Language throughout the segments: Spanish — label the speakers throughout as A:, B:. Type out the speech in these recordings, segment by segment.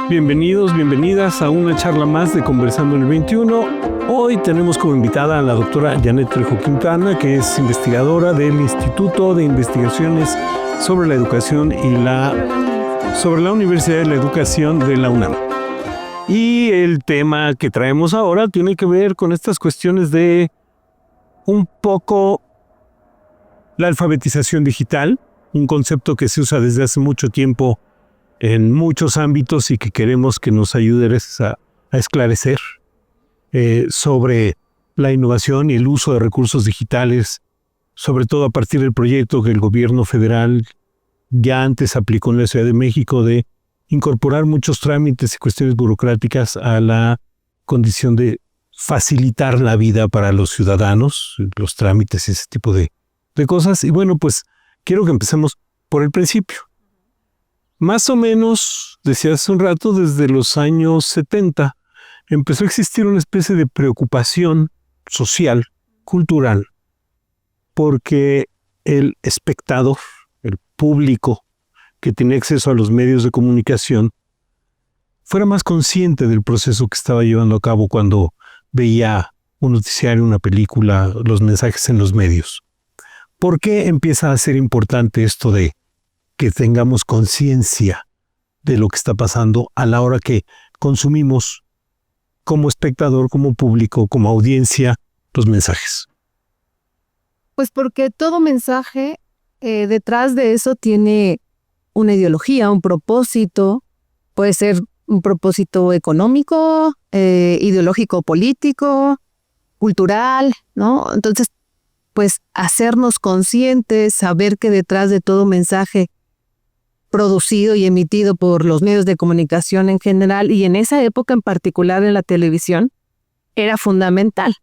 A: Bienvenidos, bienvenidas a una charla más de Conversando en el 21. Hoy tenemos como invitada a la doctora Janet Trejo Quintana, que es investigadora del Instituto de Investigaciones sobre la Educación sobre la Universidad de la Educación de la UNAM. Y el tema que traemos ahora tiene que ver con estas cuestiones de un poco la alfabetización digital, un concepto que se usa desde hace mucho tiempo en muchos ámbitos y que queremos que nos ayudes a esclarecer sobre la innovación y el uso de recursos digitales, sobre todo a partir del proyecto que el gobierno federal ya antes aplicó en la Ciudad de México de incorporar muchos trámites y cuestiones burocráticas a la condición de facilitar la vida para los ciudadanos, los trámites y ese tipo de cosas. Y bueno, pues quiero que empecemos por el principio. Más o menos, decía hace un rato, desde los años 70, empezó a existir una especie de preocupación social, cultural, porque el espectador, el público que tenía acceso a los medios de comunicación, fuera más consciente del proceso que estaba llevando a cabo cuando veía un noticiario, una película, los mensajes en los medios. ¿Por qué empieza a ser importante esto de que tengamos conciencia de lo que está pasando a la hora que consumimos como espectador, como público, como audiencia, los mensajes?
B: Pues porque todo mensaje detrás de eso tiene una ideología, un propósito. Puede ser un propósito económico, ideológico, político, cultural, ¿no? Entonces, pues hacernos conscientes, saber que detrás de todo mensaje producido y emitido por los medios de comunicación en general, y en esa época en particular en la televisión, era fundamental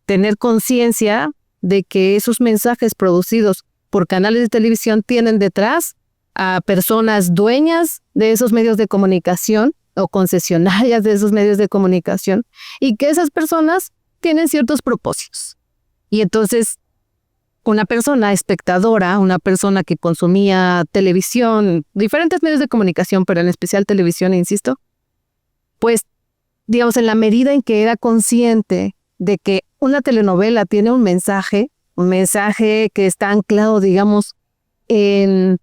B: tener conciencia de que esos mensajes producidos por canales de televisión tienen detrás a personas dueñas de esos medios de comunicación o concesionarias de esos medios de comunicación, y que esas personas tienen ciertos propósitos. Y entonces, una persona espectadora, una persona que consumía televisión, diferentes medios de comunicación, pero en especial televisión, insisto, pues, digamos, en la medida en que era consciente de que una telenovela tiene un mensaje que está anclado, digamos, en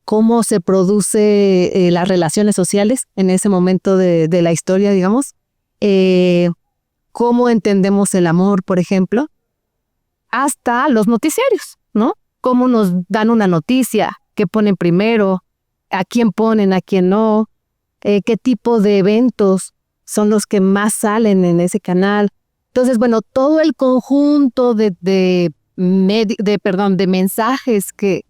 B: cómo se produce las relaciones sociales en ese momento de la historia, digamos, cómo entendemos el amor, por ejemplo, hasta los noticiarios, ¿no? Cómo nos dan una noticia, qué ponen primero, a quién ponen, a quién no, qué tipo de eventos son los que más salen en ese canal. Entonces, bueno, todo el conjunto de mensajes que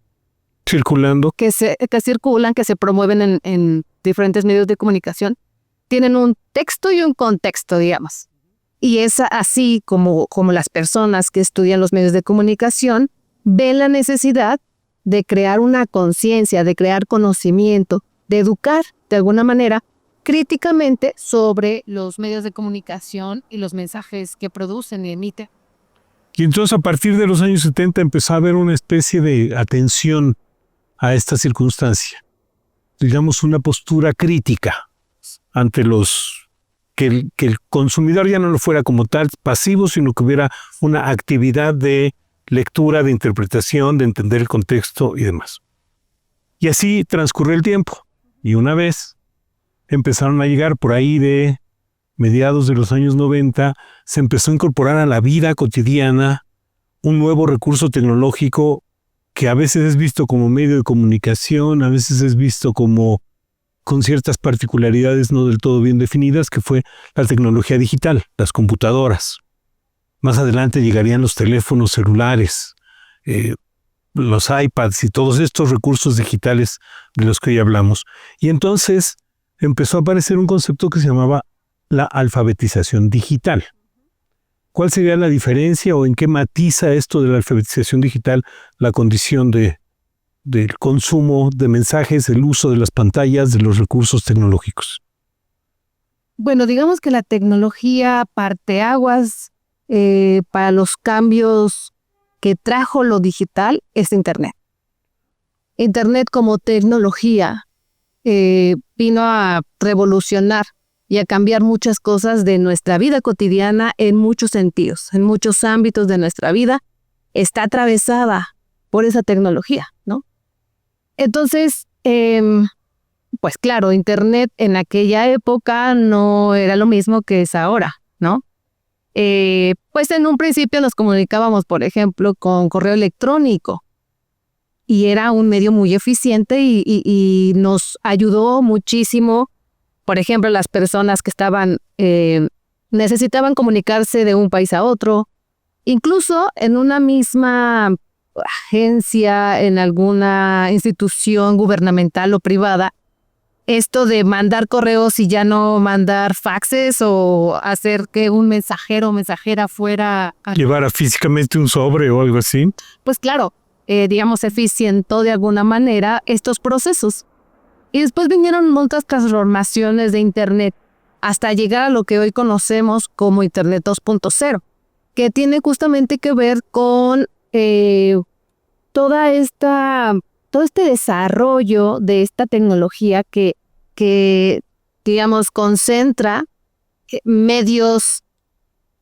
A: circulando,
B: que circulan, que se promueven en diferentes medios de comunicación, tienen un texto y un contexto, digamos. Y es así como las personas que estudian los medios de comunicación ven la necesidad de crear una conciencia, de crear conocimiento, de educar de alguna manera críticamente sobre los medios de comunicación y los mensajes que producen y emiten.
A: Y entonces a partir de los años 70 empezó a haber una especie de atención a esta circunstancia. Digamos, una postura crítica ante que el consumidor ya no lo fuera como tal pasivo, sino que hubiera una actividad de lectura, de interpretación, de entender el contexto y demás. Y así transcurrió el tiempo. Y una vez empezaron a llegar por ahí de mediados de los años 90, se empezó a incorporar a la vida cotidiana un nuevo recurso tecnológico que a veces es visto como medio de comunicación, a veces es visto como con ciertas particularidades no del todo bien definidas, que fue la tecnología digital, las computadoras. Más adelante llegarían los teléfonos celulares, los iPads y todos estos recursos digitales de los que hoy hablamos. Y entonces empezó a aparecer un concepto que se llamaba la alfabetización digital. ¿Cuál sería la diferencia o en qué matiza esto de la alfabetización digital la condición del consumo de mensajes, el uso de las pantallas, de los recursos tecnológicos?
B: Bueno, digamos que la tecnología parteaguas para los cambios que trajo lo digital es Internet. Internet como tecnología vino a revolucionar y a cambiar muchas cosas de nuestra vida cotidiana en muchos sentidos, en muchos ámbitos de nuestra vida, está atravesada por esa tecnología, ¿no? Entonces, pues claro, Internet en aquella época no era lo mismo que es ahora, ¿no? Pues en un principio nos comunicábamos, por ejemplo, con correo electrónico y era un medio muy eficiente y nos ayudó muchísimo. Por ejemplo, las personas que estaban necesitaban comunicarse de un país a otro, incluso en una misma agencia, en alguna institución gubernamental o privada, esto de mandar correos y ya no mandar faxes o hacer que un mensajero o mensajera fuera
A: llevar físicamente un sobre o algo así.
B: Pues claro, digamos, eficientó de alguna manera estos procesos. Y después vinieron muchas transformaciones de Internet hasta llegar a lo que hoy conocemos como Internet 2.0, que tiene justamente que ver con todo este desarrollo de esta tecnología que digamos, concentra medios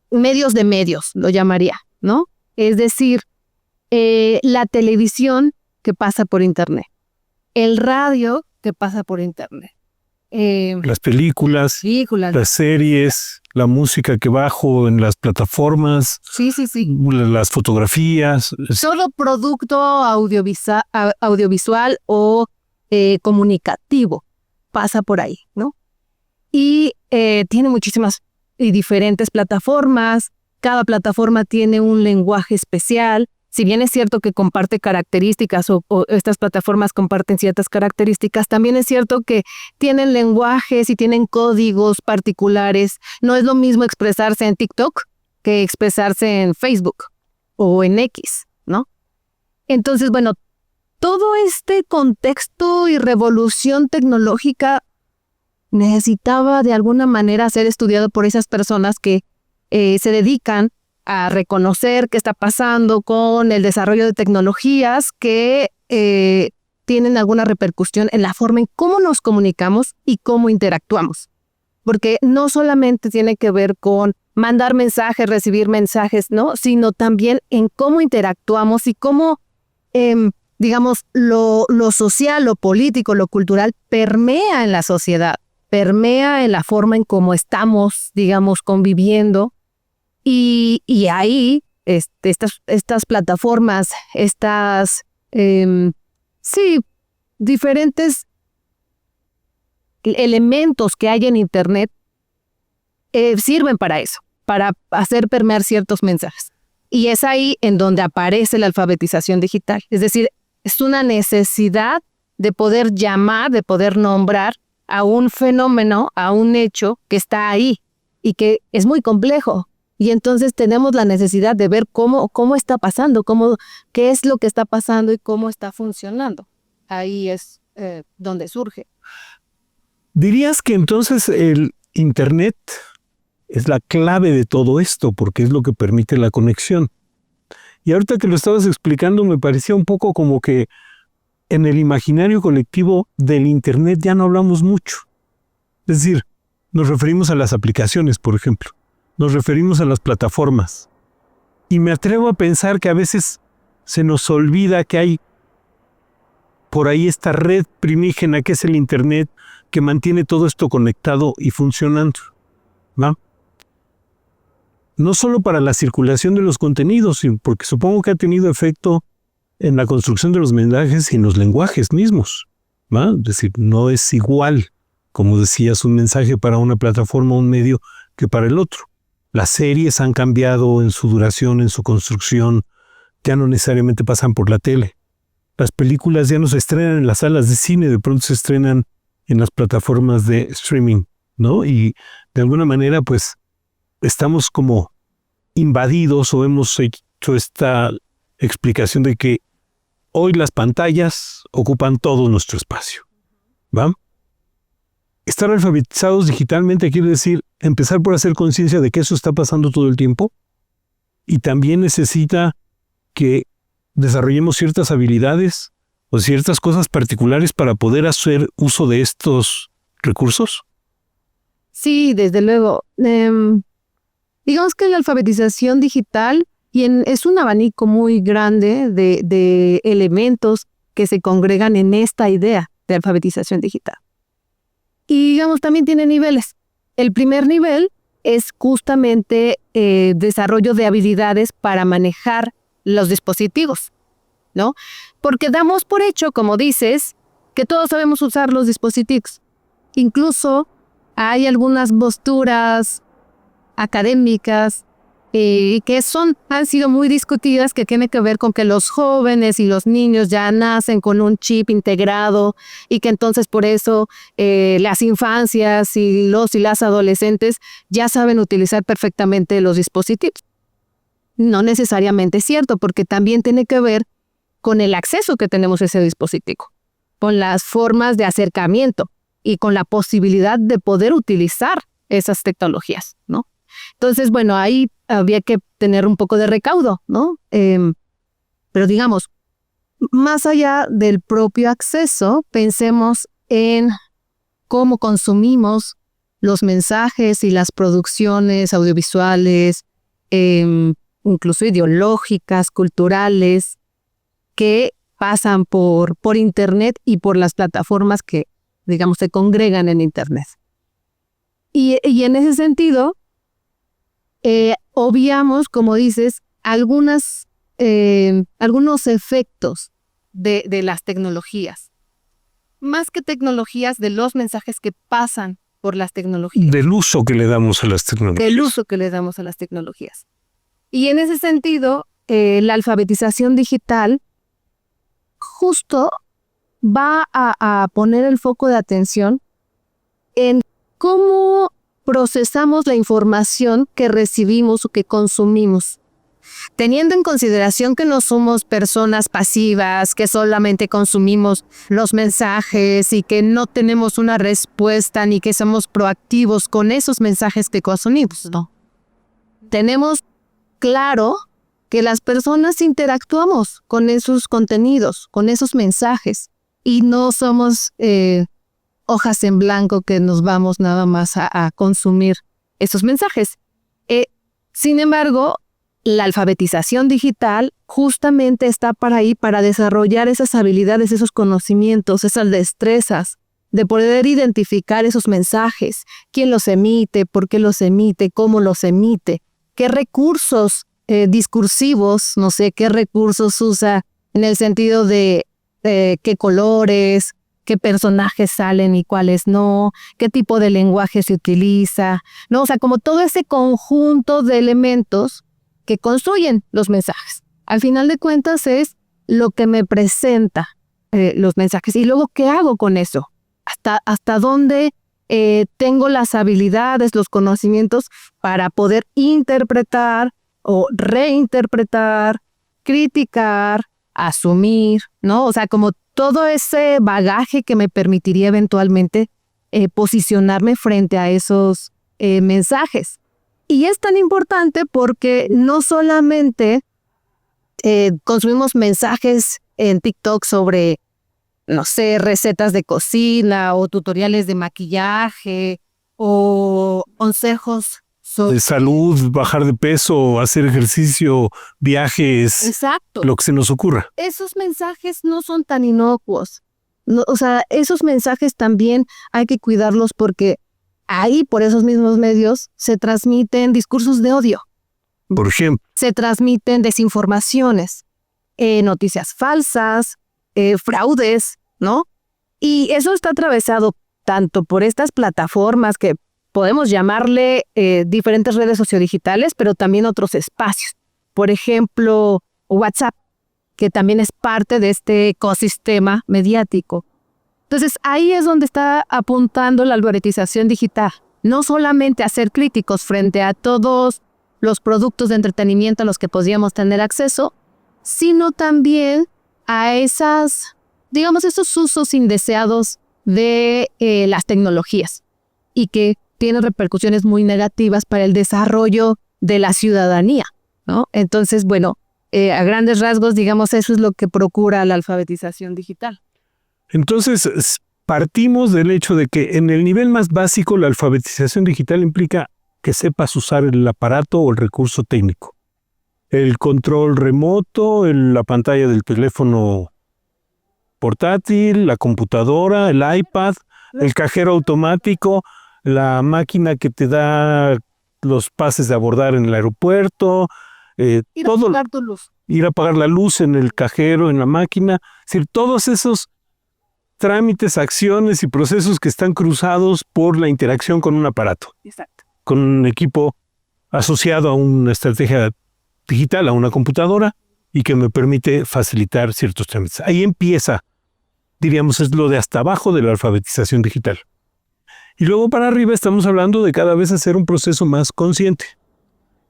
B: de medios, lo llamaría, ¿no? Es decir, la televisión que pasa por Internet, el radio que pasa por Internet.
A: Las películas, las series, la música que bajo en las plataformas,
B: sí.
A: Las fotografías.
B: Todo producto audiovisual o comunicativo pasa por ahí, ¿no? Y tiene muchísimas y diferentes plataformas. Cada plataforma tiene un lenguaje especial. Si bien es cierto que comparte características o estas plataformas comparten ciertas características, también es cierto que tienen lenguajes y tienen códigos particulares. No es lo mismo expresarse en TikTok que expresarse en Facebook o en X, ¿no? Entonces, bueno, todo este contexto y revolución tecnológica necesitaba de alguna manera ser estudiado por esas personas que se dedican a reconocer qué está pasando con el desarrollo de tecnologías que tienen alguna repercusión en la forma en cómo nos comunicamos y cómo interactuamos. Porque no solamente tiene que ver con mandar mensajes, recibir mensajes, ¿no? Sino también en cómo interactuamos y cómo, digamos, lo social, lo político, lo cultural permea en la sociedad, permea en la forma en cómo estamos, digamos, conviviendo. Y ahí estas plataformas, diferentes elementos que hay en Internet sirven para eso, para hacer permear ciertos mensajes. Y es ahí en donde aparece la alfabetización digital. Es decir, es una necesidad de poder llamar, de poder nombrar a un fenómeno, a un hecho que está ahí y que es muy complejo. Y entonces tenemos la necesidad de ver cómo está pasando, qué es lo que está pasando y cómo está funcionando. Ahí es donde surge.
A: ¿Dirías que entonces el Internet es la clave de todo esto porque es lo que permite la conexión? Y ahorita que lo estabas explicando me parecía un poco como que en el imaginario colectivo del Internet ya no hablamos mucho. Es decir, nos referimos a las aplicaciones, por ejemplo. Nos referimos a las plataformas. Y me atrevo a pensar que a veces se nos olvida que hay por ahí esta red primígena que es el Internet que mantiene todo esto conectado y funcionando, ¿no? No solo para la circulación de los contenidos, sino porque supongo que ha tenido efecto en la construcción de los mensajes y en los lenguajes mismos, ¿no? Es decir, no es igual, como decías, un mensaje para una plataforma o un medio que para el otro. Las series han cambiado en su duración, en su construcción, ya no necesariamente pasan por la tele. Las películas ya no se estrenan en las salas de cine, de pronto se estrenan en las plataformas de streaming, ¿no? Y de alguna manera, pues, estamos como invadidos o hemos hecho esta explicación de que hoy las pantallas ocupan todo nuestro espacio, ¿va? Estar alfabetizados digitalmente quiere decir empezar por hacer conciencia de que eso está pasando todo el tiempo y también necesita que desarrollemos ciertas habilidades o ciertas cosas particulares para poder hacer uso de estos recursos?
B: Sí, desde luego. Digamos que la alfabetización digital es un abanico muy grande de elementos que se congregan en esta idea de alfabetización digital. Y digamos, también tiene niveles. El primer nivel es justamente desarrollo de habilidades para manejar los dispositivos, ¿no? Porque damos por hecho, como dices, que todos sabemos usar los dispositivos. Incluso hay algunas posturas académicas que han sido muy discutidas, que tienen que ver con que los jóvenes y los niños ya nacen con un chip integrado y que entonces por eso las infancias y las adolescentes ya saben utilizar perfectamente los dispositivos. No necesariamente es cierto, porque también tiene que ver con el acceso que tenemos a ese dispositivo, con las formas de acercamiento y con la posibilidad de poder utilizar esas tecnologías, ¿no? Entonces, bueno, ahí había que tener un poco de recaudo, ¿no? Pero digamos, más allá del propio acceso, pensemos en cómo consumimos los mensajes y las producciones audiovisuales, incluso ideológicas, culturales, que pasan por Internet y por las plataformas que, digamos, se congregan en Internet. Y en ese sentido, obviamos, como dices, algunos efectos de las tecnologías. Más que tecnologías, de los mensajes que pasan por las tecnologías.
A: Del uso que le damos a las tecnologías.
B: Del uso que le damos a las tecnologías. Y en ese sentido, la alfabetización digital justo va a poner el foco de atención en cómo procesamos la información que recibimos o que consumimos, teniendo en consideración que no somos personas pasivas, que solamente consumimos los mensajes y que no tenemos una respuesta ni que somos proactivos con esos mensajes que consumimos, ¿no? Tenemos claro que las personas interactuamos con esos contenidos, con esos mensajes, y no somos hojas en blanco que nos vamos nada más a consumir esos mensajes. Sin embargo, la alfabetización digital justamente está para desarrollar esas habilidades, esos conocimientos, esas destrezas, de poder identificar esos mensajes, quién los emite, por qué los emite, cómo los emite, qué recursos discursivos, no sé, qué recursos usa en el sentido de qué colores, qué personajes salen y cuáles no, qué tipo de lenguaje se utiliza, ¿no? O sea, como todo ese conjunto de elementos que construyen los mensajes. Al final de cuentas es lo que me presenta los mensajes. Y luego, ¿qué hago con eso? ¿Hasta dónde tengo las habilidades, los conocimientos para poder interpretar o reinterpretar, criticar, asumir, ¿no? O sea, como todo ese bagaje que me permitiría eventualmente posicionarme frente a esos mensajes. Y es tan importante porque no solamente consumimos mensajes en TikTok sobre, no sé, recetas de cocina o tutoriales de maquillaje o consejos
A: de salud, bajar de peso, hacer ejercicio, viajes,
B: exacto,
A: lo que se nos ocurra.
B: Esos mensajes no son tan inocuos. No, o sea, esos mensajes también hay que cuidarlos porque ahí, por esos mismos medios, se transmiten discursos de odio.
A: Por ejemplo.
B: Se transmiten desinformaciones, noticias falsas, fraudes, ¿no? Y eso está atravesado tanto por estas plataformas que podemos llamarle diferentes redes sociodigitales, pero también otros espacios. Por ejemplo, WhatsApp, que también es parte de este ecosistema mediático. Entonces, ahí es donde está apuntando la alfabetización digital. No solamente a ser críticos frente a todos los productos de entretenimiento a los que podríamos tener acceso, sino también a esos usos indeseados de las tecnologías y que tienen repercusiones muy negativas para el desarrollo de la ciudadanía, ¿no? Entonces, bueno, a grandes rasgos, digamos, eso es lo que procura la alfabetización digital.
A: Entonces, Partimos del hecho de que en el nivel más básico la alfabetización digital implica que sepas usar el aparato o el recurso técnico. El control remoto, la pantalla del teléfono portátil, la computadora, el iPad, el cajero automático, la máquina que te da los pases de abordar en el aeropuerto, todo, ir a pagar la luz en el cajero, en la máquina. Es decir, todos esos trámites, acciones y procesos que están cruzados por la interacción con un aparato.
B: Exacto.
A: Con un equipo asociado a una estrategia digital, a una computadora, y que me permite facilitar ciertos trámites. Ahí empieza, diríamos, es lo de hasta abajo de la alfabetización digital. Y luego para arriba estamos hablando de cada vez hacer un proceso más consciente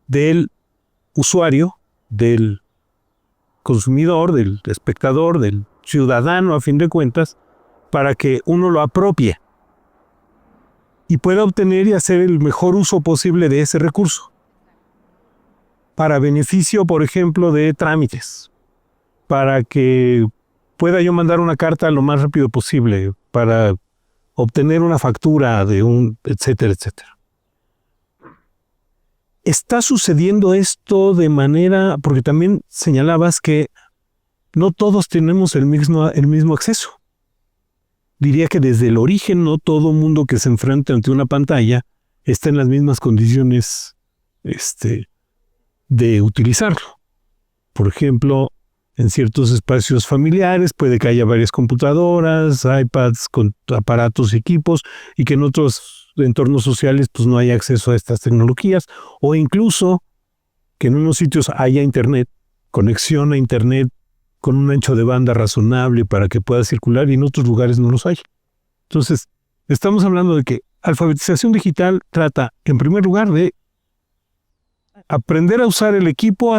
A: del usuario, del consumidor, del espectador, del ciudadano, a fin de cuentas, para que uno lo apropie y pueda obtener y hacer el mejor uso posible de ese recurso. Para beneficio, por ejemplo, de trámites, para que pueda yo mandar una carta lo más rápido posible, para obtener una factura de etcétera, etcétera. Está sucediendo esto de manera, porque también señalabas que no todos tenemos el mismo acceso. Diría que desde el origen no todo mundo que se enfrenta ante una pantalla está en las mismas condiciones de utilizarlo. Por ejemplo, en ciertos espacios familiares puede que haya varias computadoras, iPads con aparatos y equipos, y que en otros entornos sociales pues no haya acceso a estas tecnologías, o incluso que en unos sitios haya internet, conexión a internet con un ancho de banda razonable para que pueda circular, y en otros lugares no los hay. Entonces, estamos hablando de que alfabetización digital trata, en primer lugar, de aprender a usar el equipo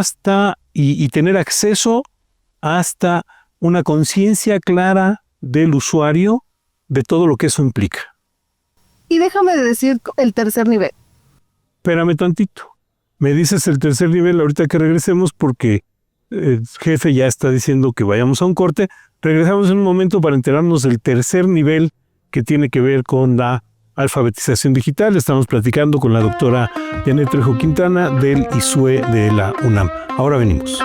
A: y tener acceso hasta una conciencia clara del usuario de todo lo que eso implica.
B: Y déjame decir el tercer nivel.
A: Espérame tantito. Me dices el tercer nivel ahorita que regresemos, porque el jefe ya está diciendo que vayamos a un corte. Regresamos en un momento para enterarnos del tercer nivel que tiene que ver con la alfabetización digital. Estamos platicando con la doctora Janet Trejo Quintana del ISUE de la UNAM. Ahora venimos.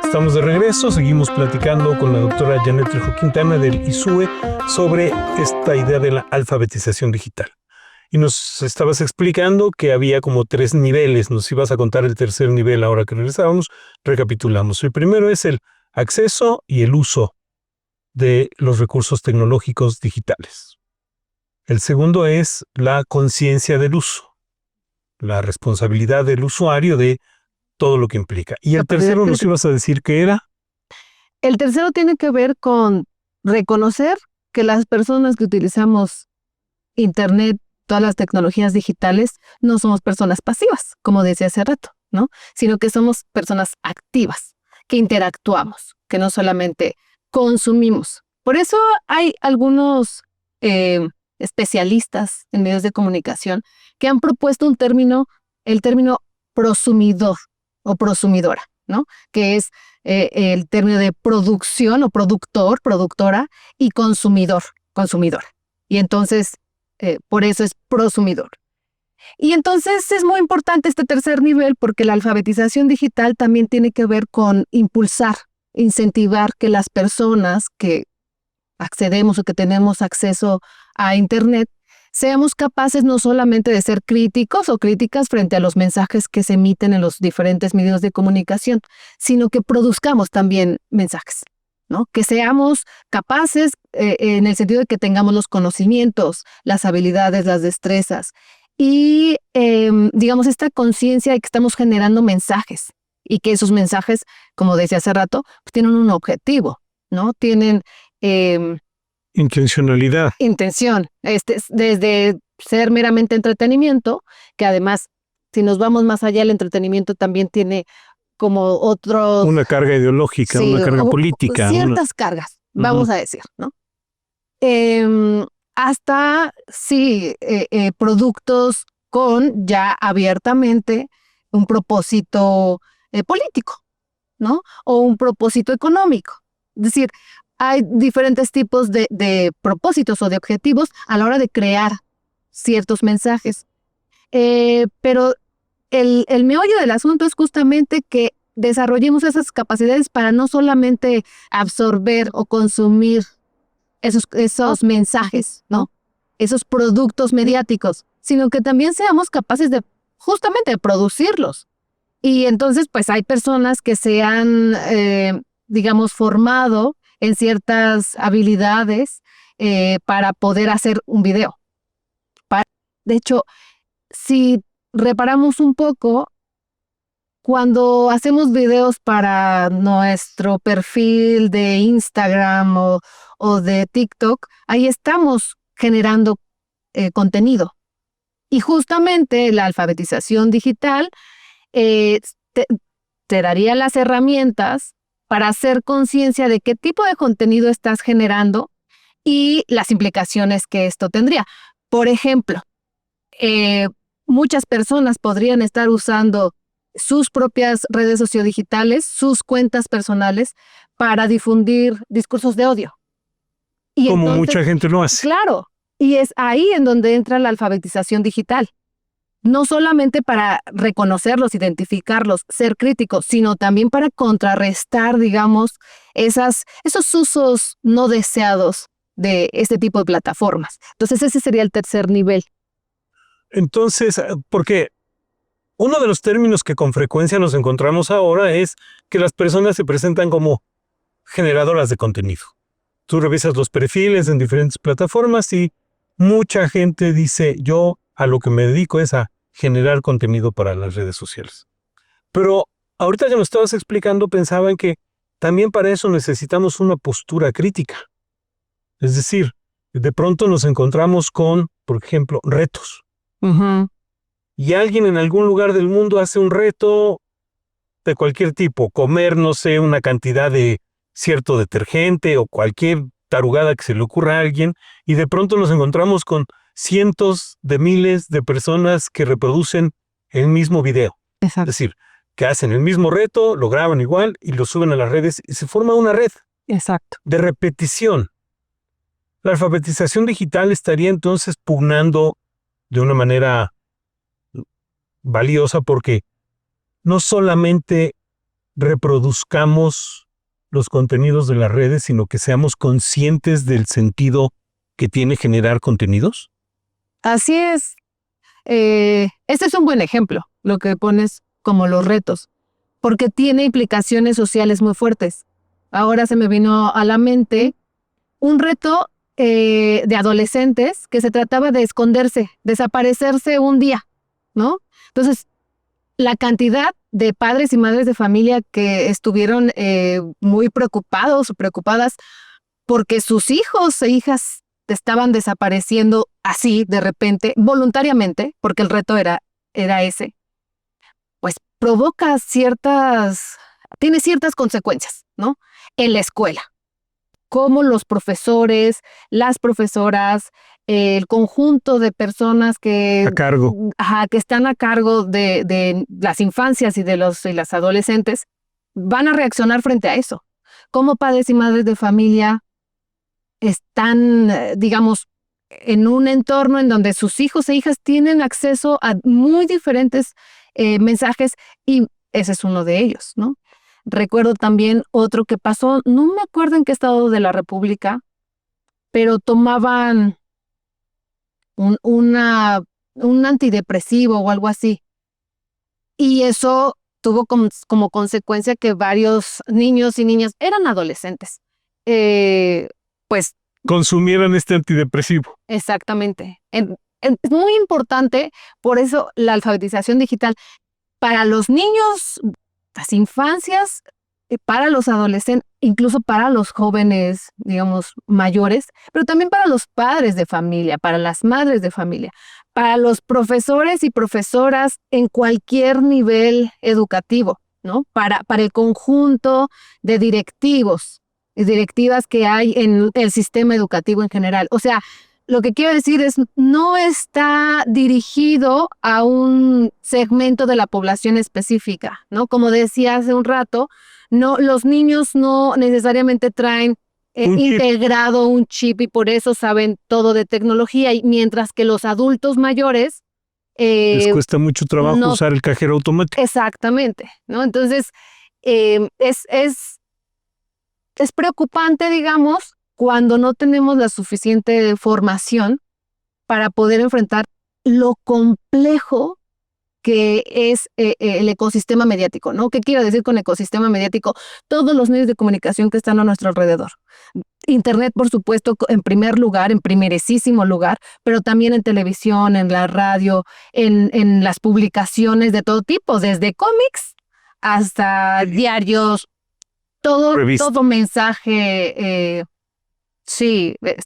A: Estamos de regreso, seguimos platicando con la doctora Janet Trejo Quintana del ISUE sobre esta idea de la alfabetización digital. Y nos estabas explicando que había como 3 niveles, nos ibas a contar el tercer nivel ahora que regresábamos. Recapitulamos. El primero es el acceso y el uso de los recursos tecnológicos digitales. El segundo es la conciencia del uso, la responsabilidad del usuario de todo lo que implica. Y el tercero nos ibas a decir que era.
B: El tercero tiene que ver con reconocer que las personas que utilizamos internet, todas las tecnologías digitales, no somos personas pasivas, como decía hace rato, ¿no? Sino que somos personas activas, que interactuamos, que no solamente consumimos. Por eso hay algunos especialistas en medios de comunicación que han propuesto el término prosumidor o prosumidora, ¿no? Que es el término de producción o productor, productora, y consumidor, consumidora. Y entonces, por eso es prosumidor. Y entonces es muy importante este tercer nivel, porque la alfabetización digital también tiene que ver con impulsar, incentivar que las personas que accedemos o que tenemos acceso a internet seamos capaces no solamente de ser críticos o críticas frente a los mensajes que se emiten en los diferentes medios de comunicación, sino que produzcamos también mensajes, ¿no? Que seamos capaces en el sentido de que tengamos los conocimientos, las habilidades, las destrezas y, digamos, esta conciencia de que estamos generando mensajes y que esos mensajes, como decía hace rato, pues tienen un objetivo, ¿no? Tienen
A: intencionalidad.
B: Intención, desde ser meramente entretenimiento, que además, si nos vamos más allá, el entretenimiento también tiene como otro.
A: Una carga ideológica, sí, una carga política.
B: Ciertas cargas, vamos a decir, ¿no? hasta, sí, productos con ya abiertamente un propósito político, ¿no? O un propósito económico. Es decir, hay diferentes tipos de propósitos o de objetivos a la hora de crear ciertos mensajes. Pero el meollo del asunto es justamente que desarrollemos esas capacidades para no solamente absorber o consumir esos mensajes, ¿no? Esos productos mediáticos, sino que también seamos capaces de justamente producirlos. Y entonces, pues hay personas que se han, digamos, formado en ciertas habilidades para poder hacer un video. De hecho, si reparamos un poco, cuando hacemos videos para nuestro perfil de Instagram o de TikTok, ahí estamos generando contenido. Y justamente la alfabetización digital te, te daría las herramientas para hacer conciencia de qué tipo de contenido estás generando y las implicaciones que esto tendría. Por ejemplo, muchas personas podrían estar usando sus propias redes sociodigitales, sus cuentas personales, para difundir discursos de odio. Y
A: como
B: entonces,
A: mucha gente lo hace.
B: claro, y es ahí en donde entra la alfabetización digital. No solamente para reconocerlos, identificarlos, ser críticos, sino también para contrarrestar, digamos, esos usos no deseados de este tipo de plataformas. Entonces, ese sería el tercer nivel.
A: Entonces, porque uno de los términos que con frecuencia nos encontramos ahora es que las personas se presentan como generadoras de contenido. Tú revisas los perfiles en diferentes plataformas y mucha gente dice, yo a lo que me dedico es a generar contenido para las redes sociales. Pero ahorita ya nos estabas explicando, pensaba en que también para eso necesitamos una postura crítica. Es decir, de pronto nos encontramos con, por ejemplo, retos. Y alguien en algún lugar del mundo hace un reto de cualquier tipo, comer, no sé, una cantidad de cierto detergente o cualquier tarugada que se le ocurra a alguien, y de pronto nos encontramos con cientos de miles de personas que reproducen el mismo video.
B: Exacto.
A: Es decir, que hacen el mismo reto, lo graban igual y lo suben a las redes y se forma una red.
B: Exacto.
A: De repetición. La alfabetización digital estaría entonces pugnando de una manera valiosa porque no solamente reproduzcamos los contenidos de las redes, sino que seamos conscientes del sentido que tiene generar contenidos.
B: Así es. Este es un buen ejemplo, lo que pones como los retos, porque tiene implicaciones sociales muy fuertes. Ahora se me vino a la mente un reto de adolescentes que se trataba de esconderse, desaparecerse un día, ¿no? Entonces, la cantidad de padres y madres de familia que estuvieron muy preocupados o preocupadas porque sus hijos e hijas estaban desapareciendo así de repente, voluntariamente, porque el reto era ese, pues tiene ciertas consecuencias, ¿no? En la escuela. Cómo los profesores, las profesoras, el conjunto de personas que están a cargo de las infancias y de las adolescentes van a reaccionar frente a eso. Cómo padres y madres de familia están, digamos, en un entorno en donde sus hijos e hijas tienen acceso a muy diferentes mensajes y ese es uno de ellos, ¿no? Recuerdo también otro que pasó, no me acuerdo en qué estado de la República, pero tomaban un antidepresivo o algo así. Y eso tuvo como consecuencia que varios niños y niñas, eran adolescentes, pues
A: consumieran este antidepresivo.
B: Exactamente. Es muy importante, por eso la alfabetización digital para los niños, las infancias, para los adolescentes, incluso para los jóvenes, digamos, mayores, pero también para los padres de familia, para las madres de familia, para los profesores y profesoras en cualquier nivel educativo, ¿no? Para el conjunto de directivos directivas que hay en el sistema educativo en general. O sea, lo que quiero decir es, no está dirigido a un segmento de la población específica, ¿no? Como decía hace un rato, no, los niños no necesariamente traen integrado un chip y por eso saben todo de tecnología, y mientras que los adultos mayores
A: les cuesta mucho trabajo usar el cajero automático.
B: Exactamente, ¿no? Entonces, es preocupante, digamos, cuando no tenemos la suficiente formación para poder enfrentar lo complejo que es el ecosistema mediático, ¿no? ¿Qué quiero decir con ecosistema mediático? Todos los medios de comunicación que están a nuestro alrededor. Internet, por supuesto, en primer lugar, en primerísimo lugar, pero también en televisión, en la radio, en las publicaciones de todo tipo, desde cómics hasta diarios, todo mensaje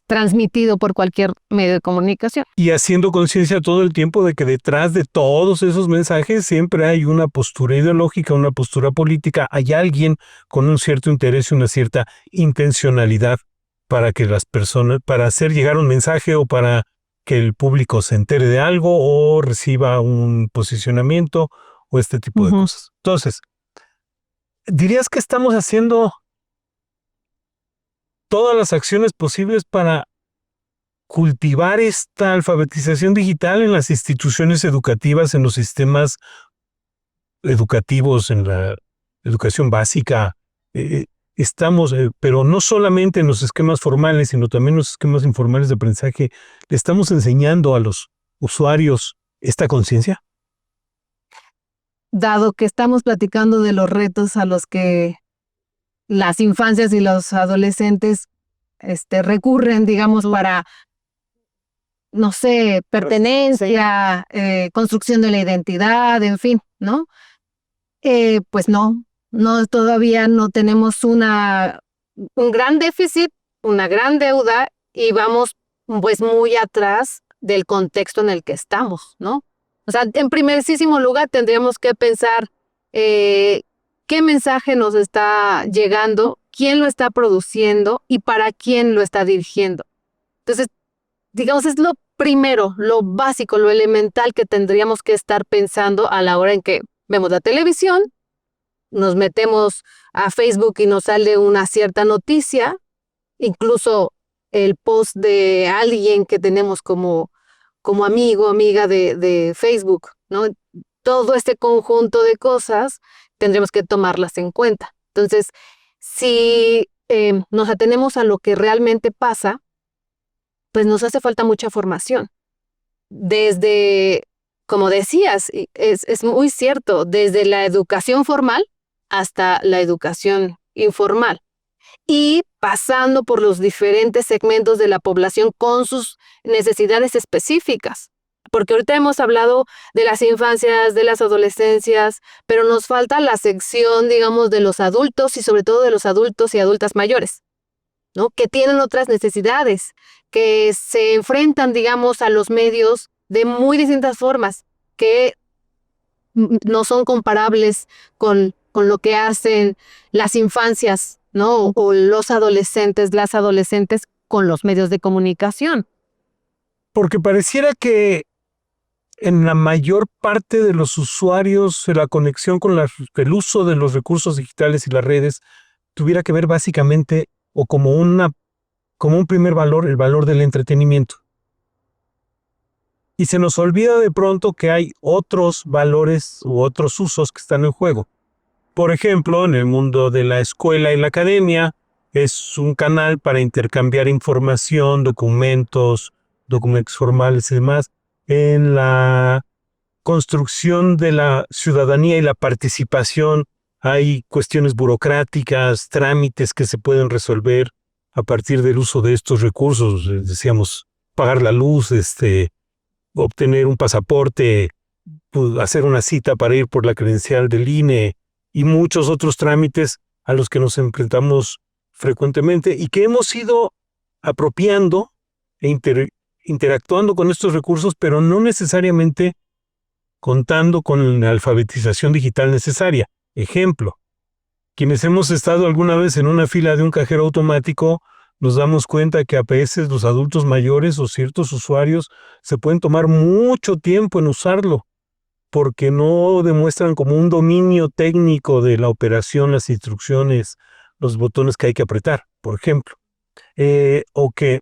B: transmitido por cualquier medio de comunicación.
A: Y haciendo conciencia todo el tiempo de que detrás de todos esos mensajes siempre hay una postura ideológica, una postura política, hay alguien con un cierto interés y una cierta intencionalidad para que las personas, para hacer llegar un mensaje o para que el público se entere de algo o reciba un posicionamiento o este tipo de cosas. Entonces, ¿dirías que estamos haciendo todas las acciones posibles para cultivar esta alfabetización digital en las instituciones educativas, en los sistemas educativos, en la educación básica? Estamos, pero no solamente en los esquemas formales, sino también en los esquemas informales de aprendizaje, ¿le estamos enseñando a los usuarios esta conciencia?
B: Dado que estamos platicando de los retos a los que las infancias y los adolescentes recurren, digamos, para, no sé, pertenencia, construcción de la identidad, en fin, ¿no? Pues no, todavía no tenemos un gran déficit, una gran deuda, y vamos pues muy atrás del contexto en el que estamos, ¿no? O sea, en primerísimo lugar tendríamos que pensar qué mensaje nos está llegando, quién lo está produciendo y para quién lo está dirigiendo. Entonces, digamos, es lo primero, lo básico, lo elemental que tendríamos que estar pensando a la hora en que vemos la televisión, nos metemos a Facebook y nos sale una cierta noticia, incluso el post de alguien que tenemos como amigo, amiga de Facebook, ¿no? Todo este conjunto de cosas tendremos que tomarlas en cuenta. Entonces, si nos atenemos a lo que realmente pasa, pues nos hace falta mucha formación. Desde, como decías, es muy cierto, desde la educación formal hasta la educación informal, y pasando por los diferentes segmentos de la población con sus necesidades específicas. Porque ahorita hemos hablado de las infancias, de las adolescencias, pero nos falta la sección, digamos, de los adultos y sobre todo de los adultos y adultas mayores, ¿no? Que tienen otras necesidades, que se enfrentan, digamos, a los medios de muy distintas formas, que no son comparables con lo que hacen las infancias, ¿no? O los adolescentes, las adolescentes con los medios de comunicación.
A: Porque pareciera que en la mayor parte de los usuarios la conexión con el uso de los recursos digitales y las redes tuviera que ver básicamente o como un primer valor, el valor del entretenimiento. Y se nos olvida de pronto que hay otros valores u otros usos que están en juego. Por ejemplo, en el mundo de la escuela y la academia, es un canal para intercambiar información, documentos formales y demás. En la construcción de la ciudadanía y la participación hay cuestiones burocráticas, trámites que se pueden resolver a partir del uso de estos recursos. Decíamos, pagar la luz, obtener un pasaporte, hacer una cita para ir por la credencial del INE y muchos otros trámites a los que nos enfrentamos frecuentemente y que hemos ido apropiando e interactuando con estos recursos, pero no necesariamente contando con la alfabetización digital necesaria. Ejemplo, Quienes hemos estado alguna vez en una fila de un cajero automático, nos damos cuenta que a veces los adultos mayores o ciertos usuarios se pueden tomar mucho tiempo en usarlo, porque no demuestran como un dominio técnico de la operación, las instrucciones, los botones que hay que apretar, por ejemplo. O que